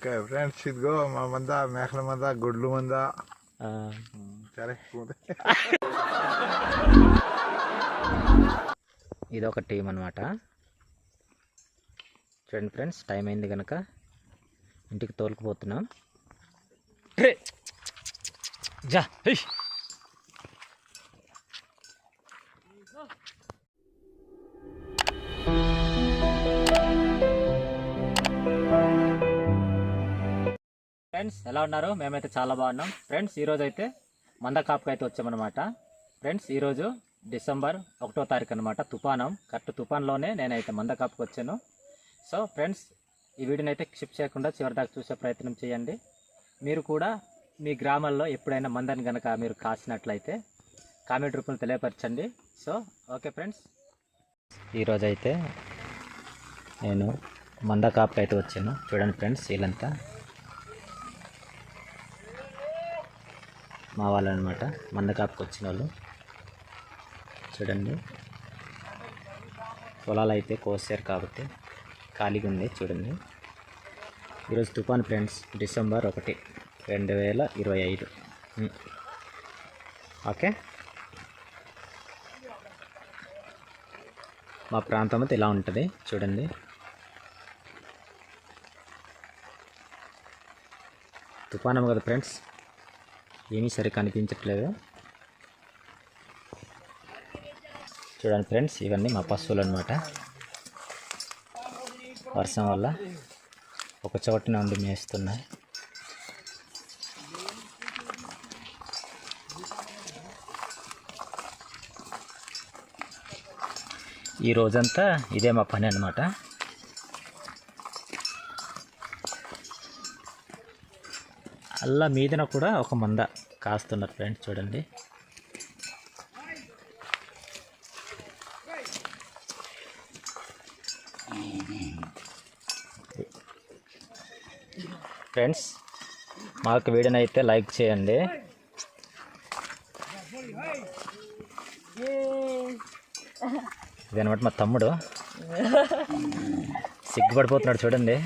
Okay friends, ఇదిగో మా మంద మేకల మంద గుడ్లు మంద. సరే, ఇది ఒక టీం అనమాట. చూడండి ఫ్రెండ్స్, టైం అయింది కనుక ఇంటికి తోలుకుపోతున్నాం. జా ఫ్రెండ్స్, ఎలా ఉన్నారు? మేమైతే చాలా బాగున్నాం. ఫ్రెండ్స్, ఈరోజు అయితే మంద కాపుకి అయితే వచ్చామన్నమాట. ఫ్రెండ్స్, ఈరోజు డిసెంబర్ 1వ తారీఖు అనమాట. తుఫానం, కరెక్ట్ తుఫాన్లోనే నేనైతే మంద కాపుకి వచ్చాను. సో ఫ్రెండ్స్, ఈ వీడియోని అయితే స్కిప్ చేయకుండా చివరిదాకా చూసే ప్రయత్నం చేయండి. మీరు కూడా మీ గ్రామాల్లో ఎప్పుడైనా మందని కనుక మీరు కాసినట్లయితే కామెంట్ రూపంలో తెలియపరచండి. సో ఓకే ఫ్రెండ్స్, ఈరోజు అయితే నేను మంద కాపుకి అయితే వచ్చాను. చూడండి ఫ్రెండ్స్, వీళ్ళంతా మా వాళ్ళు అనమాట, మంద కాపుకి వచ్చిన వాళ్ళు. చూడండి, పొలాలు అయితే కోసారు కాబట్టి ఖాళీగా ఉంది. చూడండి, ఈరోజు తుఫాన్ ఫ్రెండ్స్, డిసెంబర్ 1, 2025. ఓకే, మా ప్రాంతం అయితే ఇలా ఉంటుంది. చూడండి, తుఫానం కదా ఫ్రెండ్స్, ఏమీ సరి కనిపించట్లేదు. చూడండి ఫ్రెండ్స్, ఇవన్నీ మా పశువులు అనమాట. వర్షం వల్ల ఒక చోటనే ఉండి మేస్తున్నాయి. ఈ రోజంతా ఇదే మా పని అనమాట. అల్లా మీదన కూడా ఒక మంద కాస్తున్నారు ఫ్రెండ్స్. చూడండి, ఫ్రెండ్స్, మాకు వీడియోని అయితే లైక్ చేయండి. ఇదనమాట మా తమ్ముడు, సిగ్గుపడిపోతున్నాడు. చూడండి,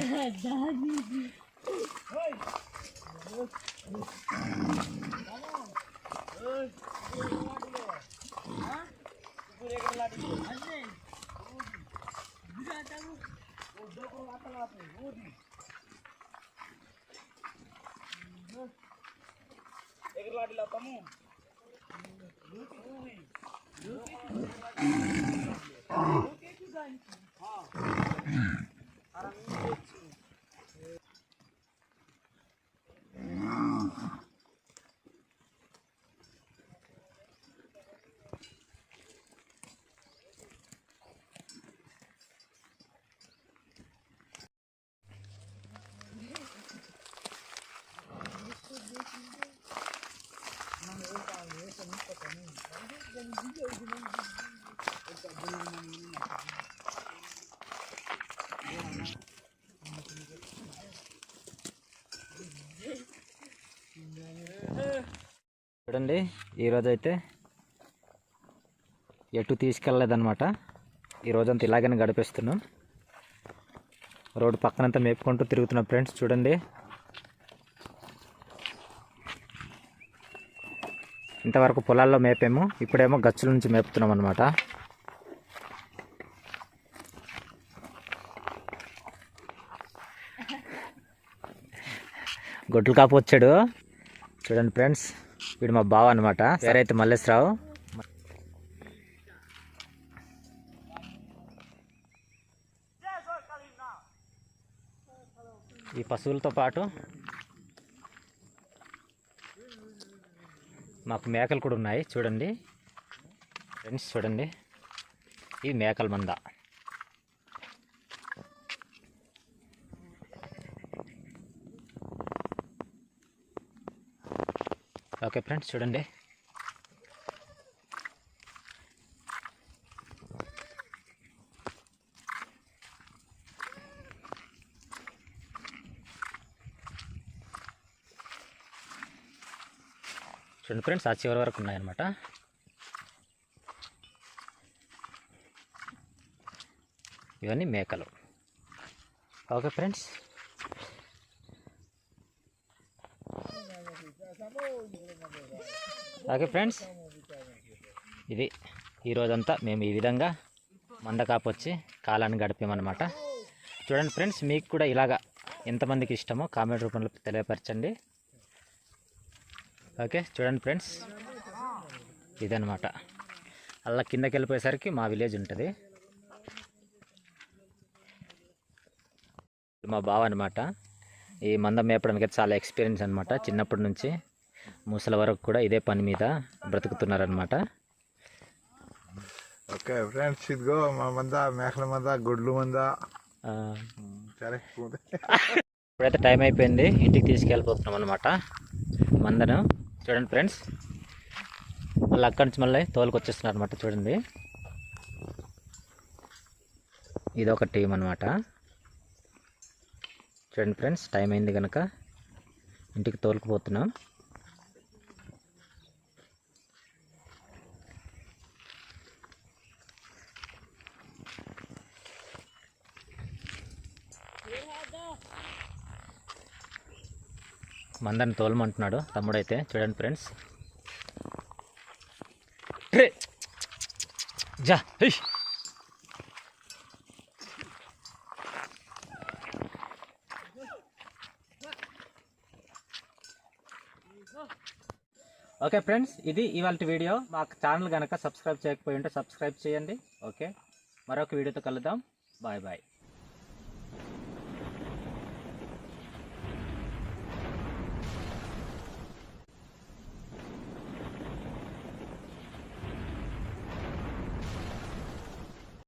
చూడండి, ఈరోజైతే ఎటు తీసుకెళ్ళలేదన్నమాట. ఈరోజంతా ఇలాగనే గడిపేస్తున్నాం. రోడ్డు పక్కనంతా మేపుకుంటూ తిరుగుతున్నాం ఫ్రెండ్స్. చూడండి, ఇంతవరకు పొలాల్లో మేపాము, ఇప్పుడేమో గచ్చుల నుంచి మేపుతున్నాం అన్నమాట. గొడ్లు కాపు వచ్చాడు. చూడండి ఫ్రెండ్స్, వీడు మా బావ అనమాట. పేరైతే మల్లేశ్వరరావు. ఈ పశువులతో పాటు మాకు మేకలు కూడా ఉన్నాయి. చూడండి ఫ్రెండ్స్, చూడండి, ఈ మేకల మంద. ఓకే ఫ్రెండ్స్, చూడండి, చూడండి ఫ్రెండ్స్, ఆ చివరి వరకు ఉన్నాయన్నమాట. ఇవన్నీ మేకలు. ఓకే ఫ్రెండ్స్, ఓకే ఫ్రెండ్స్, ఇది ఈరోజంతా మేము ఈ విధంగా మందకాపు వచ్చి కాలాన్ని గడిపామన్నమాట. చూడండి ఫ్రెండ్స్, మీకు కూడా ఇలాగా ఎంతమందికి ఇష్టమో కామెంట్ రూపంలో తెలియపరచండి. ఓకే చూడండి ఫ్రెండ్స్, ఇదనమాట. అలా కిందకి వెళ్ళిపోయేసరికి మా విలేజ్ ఉంటుంది. మా బావ అనమాట. ఈ మంద మేపడానికి చాలా ఎక్స్పీరియన్స్ అనమాట. చిన్నప్పటి నుంచి ముసల వరకు కూడా ఇదే పని మీద బ్రతుకుతున్నారనమాట. ఓకే ఫ్రెండ్స్, ఇదిగో మా మంద, మేకల మంద, గుడ్లు మంద. సరే, ఇప్పుడైతే టైం అయిపోయింది, ఇంటికి తీసుకెళ్ళిపోతున్నాం అనమాట మందను. చూడండి ఫ్రెండ్స్, మళ్ళీ అక్కడి నుంచి మళ్ళీ తోలుకొచ్చేస్తున్నారు అనమాట. చూడండి, ఇదొక టీం అనమాట. చూడండి ఫ్రెండ్స్, టైం అయింది కనుక ఇంటికి తోలుకుపోతున్నాం. మందని తోలమంటున్నాడు తమ్ముడైతే. చూడండి ఫ్రెండ్స్, జా ఓకే ఫ్రెండ్స్, ఇది ఇవాళ వీడియో. మా ఛానల్ కనుక సబ్స్క్రైబ్ చేయకపోయి ఉంటే సబ్స్క్రైబ్ చేయండి. ఓకే, మరొక వీడియోతో కలుద్దాం. Bye bye.